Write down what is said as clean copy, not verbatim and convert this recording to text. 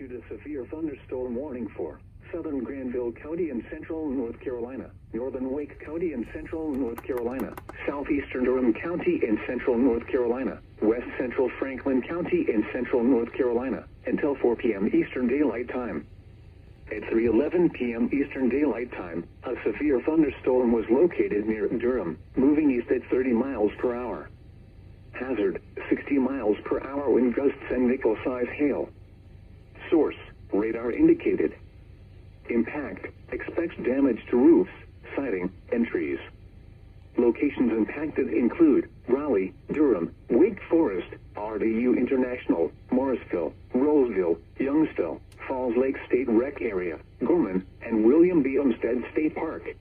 issued a severe thunderstorm warning for southern Granville County in central North Carolina, northern Wake County in central North Carolina, southeastern Durham County in central North Carolina, west central Franklin County in central North Carolina, until 4 p.m. Eastern Daylight Time. At 3:11 p.m. Eastern Daylight Time, a severe thunderstorm was located near Durham, moving east at 30 miles per hour. Hazard, 60 miles per hour wind gusts and nickel-size hail. Source, radar indicated. Impact, expects damage to roofs, siding, and trees. Locations impacted include Raleigh, Durham, Wake Forest, RDU International, Morrisville, Roseville, Youngsville, Falls Lake State Rec Area, Gorman, and William B. Olmsted State Park.